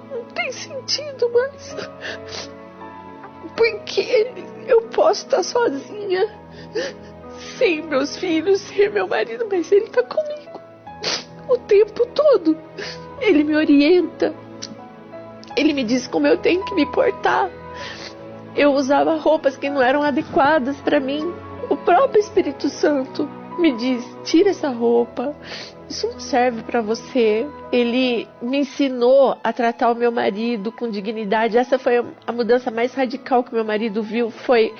Não tem sentido mais. Porque eu posso estar sozinha, sem meus filhos, sem meu marido, mas ele está comigo o tempo todo. Ele me orienta. Ele me diz como eu tenho que me portar. Eu usava roupas que não eram adequadas para mim. O próprio Espírito Santo me diz: tira essa roupa, isso não serve para você. Ele me ensinou a tratar o meu marido com dignidade. Essa foi a mudança mais radical que meu marido viu, foi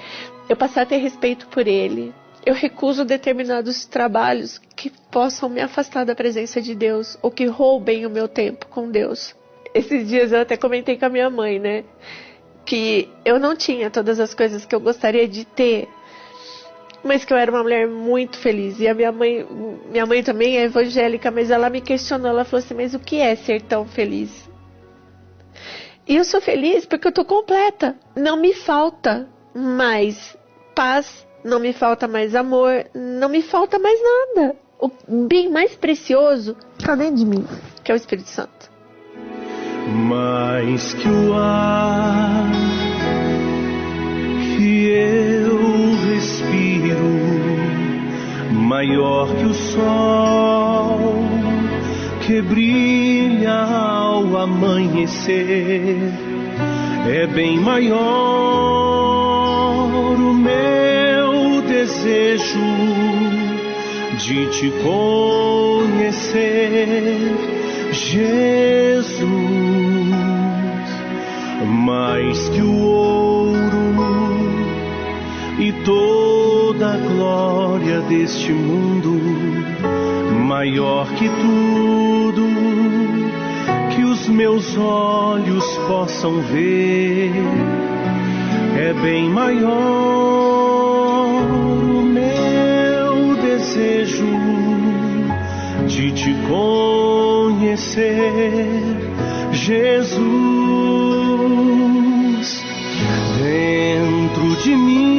eu passar a ter respeito por ele. Eu recuso determinados trabalhos que possam me afastar da presença de Deus, ou que roubem o meu tempo com Deus. Esses dias eu até comentei com a minha mãe, né, que eu não tinha todas as coisas que eu gostaria de ter, mas que eu era uma mulher muito feliz. E a minha mãe também é evangélica, mas ela me questionou, ela falou assim: mas o que é ser tão feliz? E eu sou feliz porque eu tô completa. Não me falta mais paz, não me falta mais amor, não me falta mais nada. O bem mais precioso está dentro de mim, que é o Espírito Santo. Mais que o ar que eu respiro, maior que o sol que brilha ao amanhecer, é bem maior o meu desejo de te conhecer, Jesus. Mais que o ouro e toda a glória deste mundo, maior que tudo que os meus olhos possam ver, é bem maior o meu desejo de te conhecer, Jesus. Dentro de mim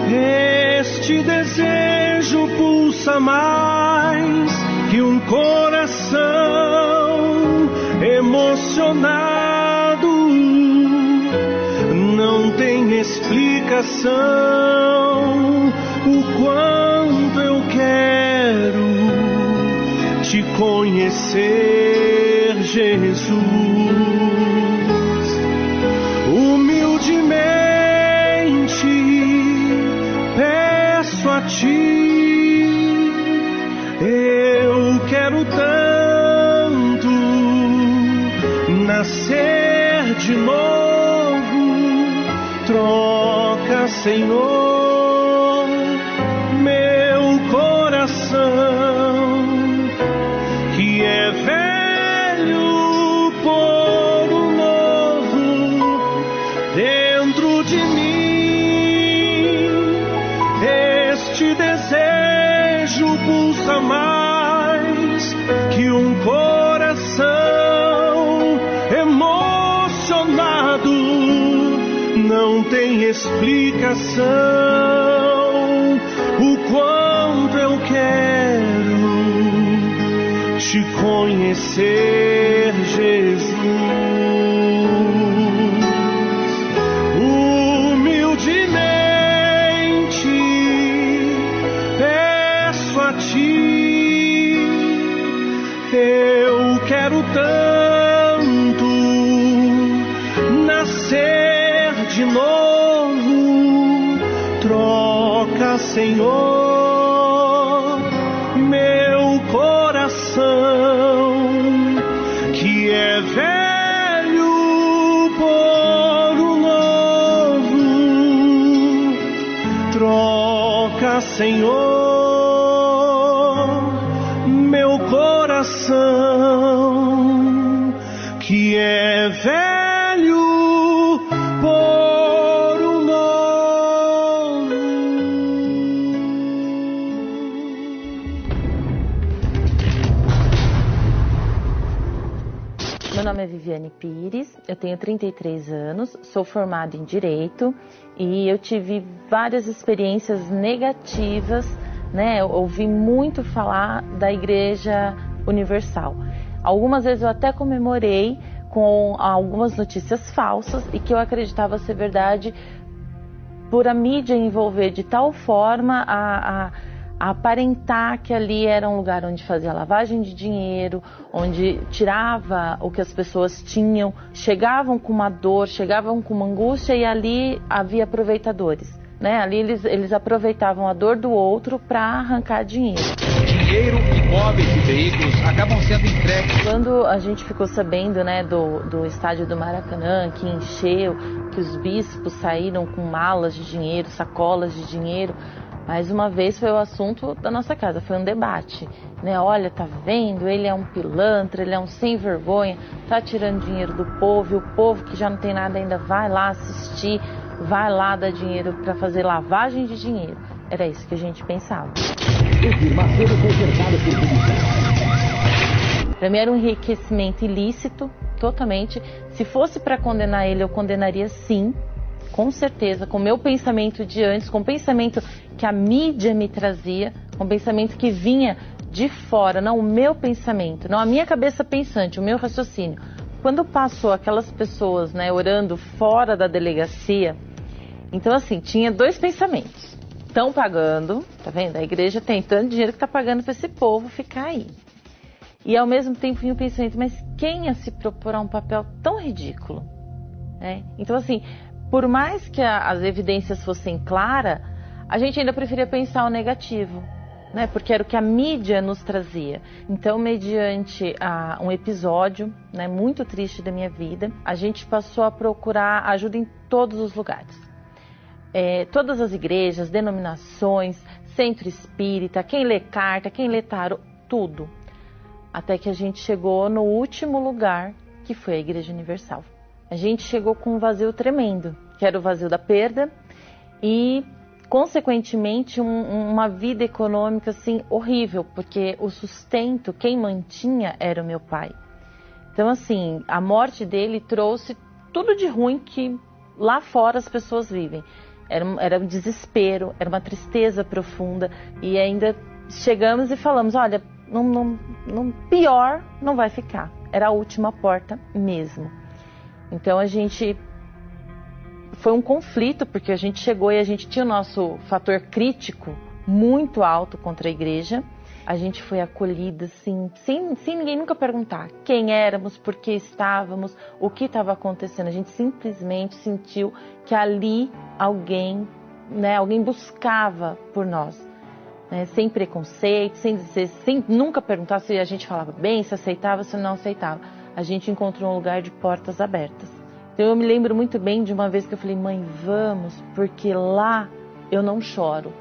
este desejo pulsa mais que um coração emocionado. Não tem explicação o quanto eu quero te conhecer, Jesus. Humildemente peço a ti, eu quero tanto nascer de novo. Troca, Senhor, meu coração que é velho por um novo dentro de mim. Este desejo pulsa mais que um coração emocionado. Não tem explicação o quanto eu quero te conhecer, Jesus. Humildemente peço a ti, eu quero tanto nascer de novo. Troca, Senhor, meu coração, que é velho por um novo. Troca, Senhor, meu coração, que é velho por um novo. Meu nome é Viviane Pires, eu tenho 33 anos, sou formada em Direito e eu tive várias experiências negativas, né? Eu ouvi muito falar da Igreja Universal. Algumas vezes eu até comemorei com algumas notícias falsas e que eu acreditava ser verdade por a mídia envolver de tal forma a aparentar que ali era um lugar onde fazia lavagem de dinheiro, onde tirava o que as pessoas tinham, chegavam com uma dor, chegavam com uma angústia e ali havia aproveitadores, né? Ali eles aproveitavam a dor do outro para arrancar dinheiro. Dinheiro, imóveis e veículos acabam sendo entregues. Quando a gente ficou sabendo, né, do estádio do Maracanã, que encheu, que os bispos saíram com malas de dinheiro, sacolas de dinheiro, mais uma vez foi o assunto da nossa casa, foi um debate, né? Olha, tá vendo? Ele é um pilantra, ele é um sem vergonha, tá tirando dinheiro do povo, e o povo que já não tem nada ainda vai lá assistir, vai lá dar dinheiro para fazer lavagem de dinheiro. Era isso que a gente pensava. Para mim era um enriquecimento ilícito, totalmente. Se fosse para condenar ele, eu condenaria sim, com certeza, com o meu pensamento de antes, com o pensamento que a mídia me trazia, com o pensamento que vinha de fora, não o meu pensamento, não a minha cabeça pensante, o meu raciocínio. Quando passou aquelas pessoas, né, orando fora da delegacia, então assim, tinha dois pensamentos. Estão pagando, tá vendo? A igreja tem tanto dinheiro que está pagando para esse povo ficar aí. E ao mesmo tempo vinha o pensamento, mas quem ia se propor a um papel tão ridículo? Né? Então assim, por mais que as evidências fossem claras, a gente ainda preferia pensar o negativo, né? Porque era o que a mídia nos trazia. Então, mediante um episódio, né, muito triste da minha vida, a gente passou a procurar ajuda em todos os lugares. Todas as igrejas, denominações, centro espírita, quem lê carta, quem lê tarô, tudo. Até que a gente chegou no último lugar, que foi a Igreja Universal. A gente chegou com um vazio tremendo, que era o vazio da perda e, consequentemente, uma vida econômica assim, horrível, porque o sustento, quem mantinha era o meu pai. Então, assim, a morte dele trouxe tudo de ruim que lá fora as pessoas vivem. Era um desespero, era uma tristeza profunda e ainda chegamos e falamos, olha, pior não vai ficar. Era a última porta mesmo. Então foi um conflito, porque a gente chegou e a gente tinha o nosso fator crítico muito alto contra a igreja. A gente foi acolhida assim, sem ninguém nunca perguntar quem éramos, por que estávamos, o que estava acontecendo. A gente simplesmente sentiu que ali alguém buscava por nós, né? Sem preconceito, sem nunca perguntar se a gente falava bem, se aceitava, se não aceitava. A gente encontrou um lugar de portas abertas. Então eu me lembro muito bem de uma vez que eu falei, mãe, vamos, porque lá eu não choro.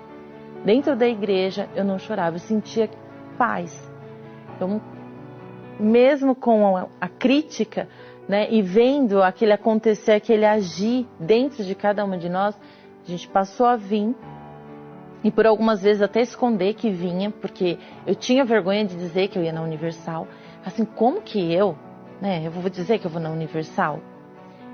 Dentro da igreja eu não chorava, eu sentia paz. Então, mesmo com a crítica, né, e vendo aquele acontecer, aquele agir dentro de cada uma de nós, a gente passou a vir e por algumas vezes até esconder que vinha, porque eu tinha vergonha de dizer que eu ia na Universal. Assim, como que eu vou dizer que eu vou na Universal?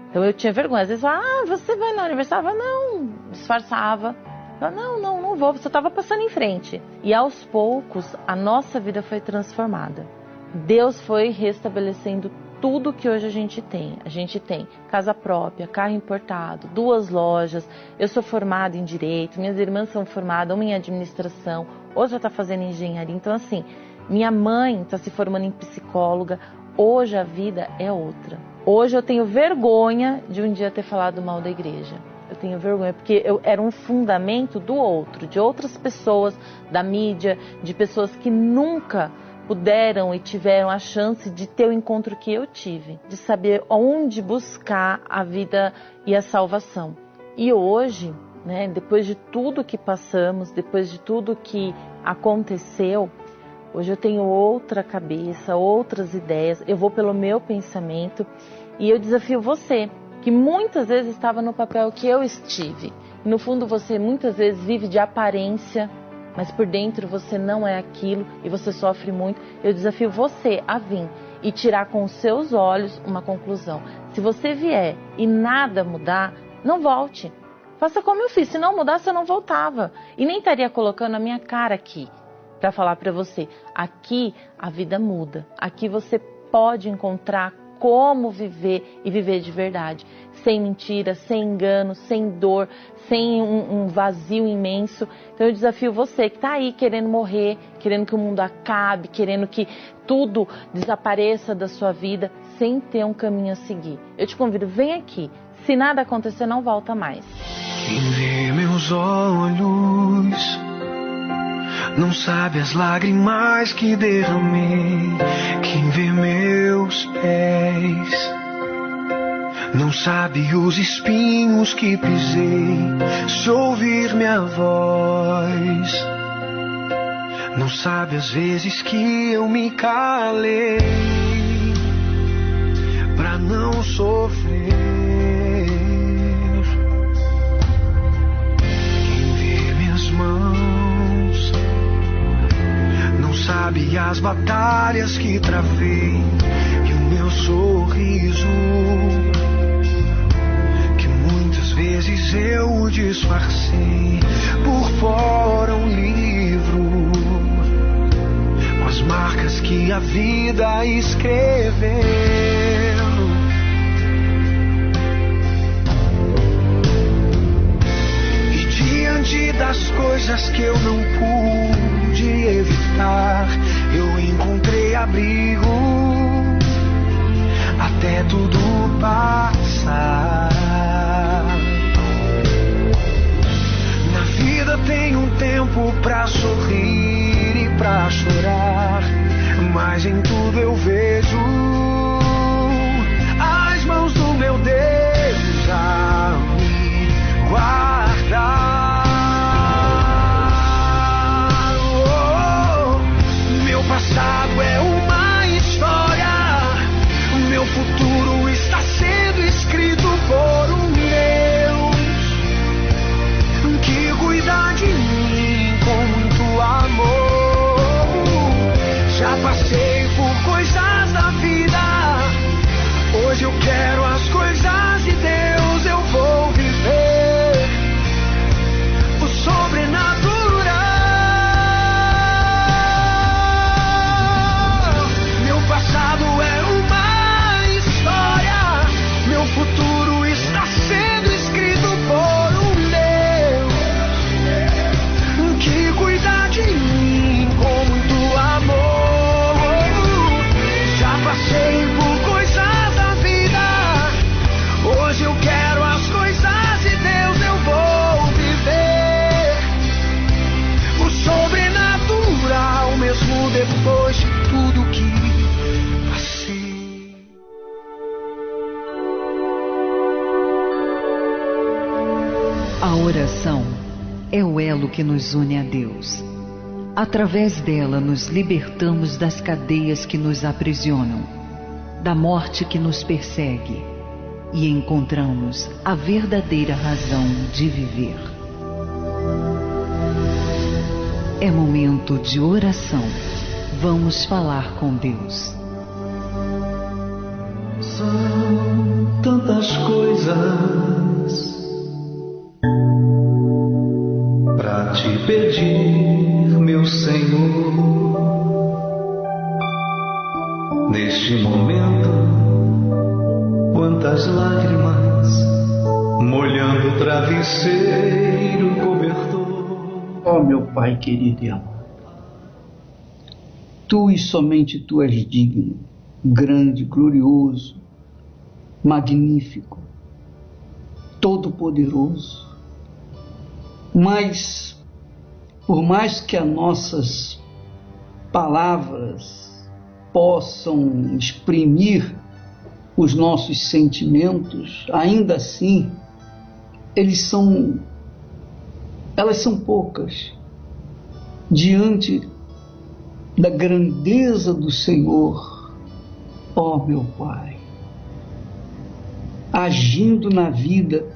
Então eu tinha vergonha. Às vezes, você vai na Universal? Eu falava, não, disfarçava. Eu falava, não vou, você estava passando em frente. E aos poucos, a nossa vida foi transformada. Deus foi restabelecendo tudo que hoje a gente tem. A gente tem casa própria, carro importado, 2 lojas. Eu sou formada em Direito, minhas irmãs são formadas, uma em Administração, outra está fazendo Engenharia. Então, assim, minha mãe está se formando em psicóloga. Hoje a vida é outra. Hoje eu tenho vergonha de um dia ter falado mal da igreja. Eu tenho vergonha, porque eu era um fundamento do outro, de outras pessoas, da mídia, de pessoas que nunca puderam e tiveram a chance de ter o encontro que eu tive, de saber onde buscar a vida e a salvação. E hoje, né, depois de tudo que passamos, depois de tudo que aconteceu, hoje eu tenho outra cabeça, outras ideias, eu vou pelo meu pensamento e eu desafio você, que muitas vezes estava no papel que eu estive. E no fundo você muitas vezes vive de aparência, mas por dentro você não é aquilo e você sofre muito. Eu desafio você a vir e tirar com os seus olhos uma conclusão. Se você vier e nada mudar, não volte. Faça como eu fiz, se não mudasse eu não voltava. E nem estaria colocando a minha cara aqui para falar para você. Aqui a vida muda, aqui você pode encontrar como viver e viver de verdade, sem mentira, sem engano, sem dor, sem um vazio imenso. Então eu desafio você que está aí querendo morrer, querendo que o mundo acabe, querendo que tudo desapareça da sua vida, sem ter um caminho a seguir. Eu te convido, vem aqui. Se nada acontecer, não volta mais. Quem vê meus olhos não sabe as lágrimas que derramei. Quem vê meus pés não sabe os espinhos que pisei. Se ouvir minha voz, não sabe as vezes que eu me calei pra não sofrer. Quem vê minhas mãos não sabe as batalhas que travei. E o meu sorriso, que muitas vezes eu disfarcei. Por fora um livro com as marcas que a vida escreveu. E diante das coisas que eu não pude evitar, eu encontrei abrigo até tudo passar. Na vida tem um tempo pra sorrir e pra chorar, mas em tudo eu vejo as mãos do meu Deus a me guardar. Meu passado é uma história, meu futuro está sendo escrito por um Deus que cuida de mim com muito amor. Já passei por coisas da vida, hoje eu quero as coisas de Deus. Eu vou viver o sobrenatural. Meu passado é uma história, meu futuro está sendo escrito por um Deus que cuida de mim com muito amor. Já passei por coisas da vida, hoje eu quero as coisas de Deus. Eu vou viver o sobrenatural, mesmo depois de tudo que passei. A oração é o elo que nos une a Deus. Através dela nos libertamos das cadeias que nos aprisionam, da morte que nos persegue, e encontramos a verdadeira razão de viver. É momento de oração. Vamos falar com Deus. São tantas coisas pra te pedir, meu Senhor. Neste momento, quantas lágrimas molhando o travesseiro cobertor. Ó meu Pai querido e amado, Tu e somente Tu és digno, grande, glorioso, magnífico, todo-poderoso. Mas, por mais que as nossas palavras possam exprimir os nossos sentimentos, ainda assim, elas são poucas diante da grandeza do Senhor, ó meu Pai, agindo na vida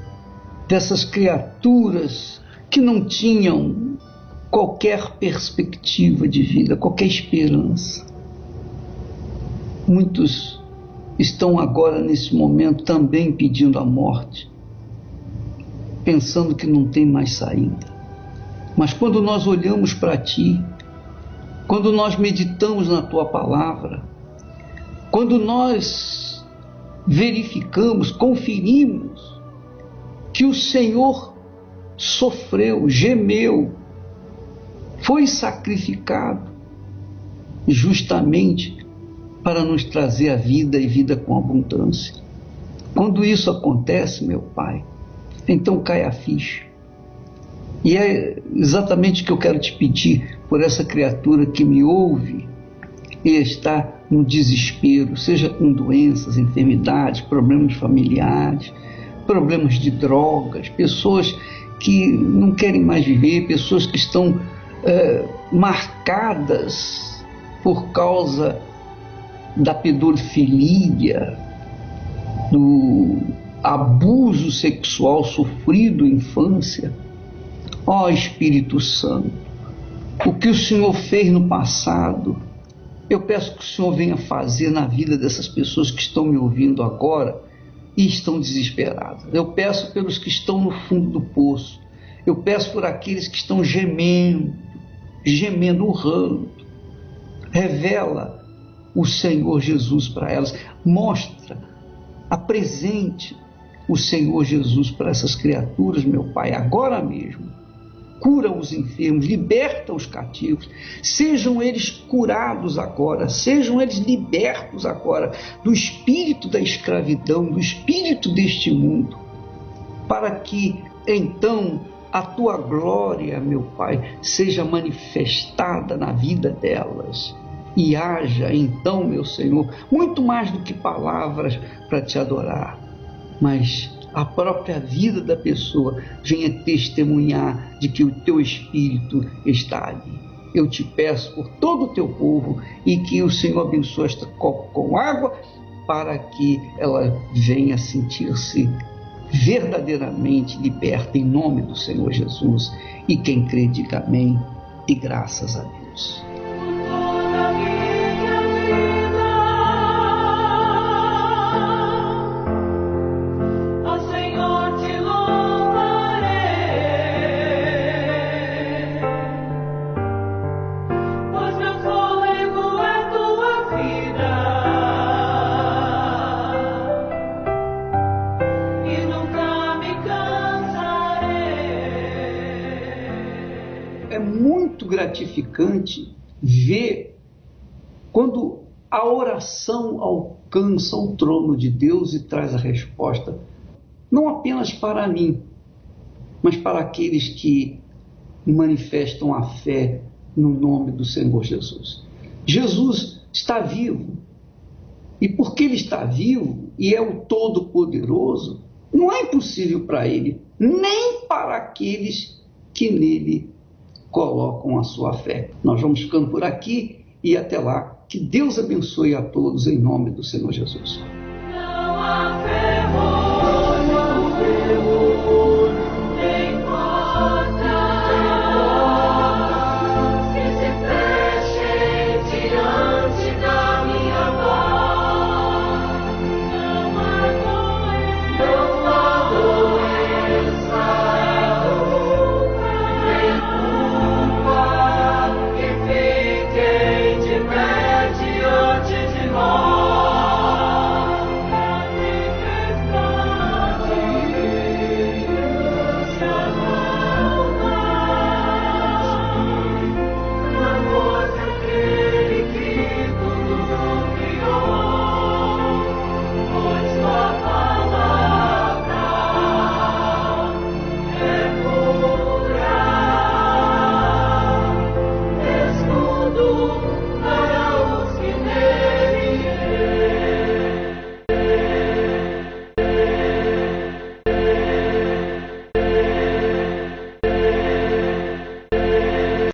dessas criaturas que não tinham qualquer perspectiva de vida, qualquer esperança. Muitos estão agora, nesse momento, também pedindo a morte, pensando que não tem mais saída. Mas quando nós olhamos para Ti, quando nós meditamos na Tua palavra, quando nós verificamos, conferimos que o Senhor sofreu, gemeu, foi sacrificado justamente para nos trazer a vida e vida com abundância. Quando isso acontece, meu Pai, então cai a ficha. E é exatamente o que eu quero te pedir por essa criatura que me ouve e está no desespero, seja com doenças, enfermidades, problemas familiares, problemas de drogas, pessoas que não querem mais viver, pessoas que estão marcadas por causa da pedofilia, do abuso sexual sofrido em infância. Ó Espírito Santo, o que o Senhor fez no passado, eu peço que o Senhor venha fazer na vida dessas pessoas que estão me ouvindo agora e estão desesperadas. Eu peço pelos que estão no fundo do poço. Eu peço por aqueles que estão gemendo, urrando. Revela o Senhor Jesus para elas. Mostra, apresente o Senhor Jesus para essas criaturas, meu Pai, agora mesmo. Cura os enfermos, liberta os cativos, sejam eles curados agora, sejam eles libertos agora do espírito da escravidão, do espírito deste mundo, para que então a Tua glória, meu Pai, seja manifestada na vida delas e haja então, meu Senhor, muito mais do que palavras para Te adorar, mas a própria vida da pessoa venha testemunhar de que o Teu Espírito está ali. Eu te peço por todo o Teu povo e que o Senhor abençoe esta copa com água para que ela venha sentir-se verdadeiramente liberta em nome do Senhor Jesus. E quem crê diga amém e graças a Deus. Gratificante ver quando a oração alcança o trono de Deus e traz a resposta, não apenas para mim, mas para aqueles que manifestam a fé no nome do Senhor Jesus. Jesus está vivo, e porque Ele está vivo e é o Todo-Poderoso, não é impossível para Ele, nem para aqueles que nele colocam a sua fé. Nós vamos ficando por aqui e até lá. Que Deus abençoe a todos em nome do Senhor Jesus. Não há fé.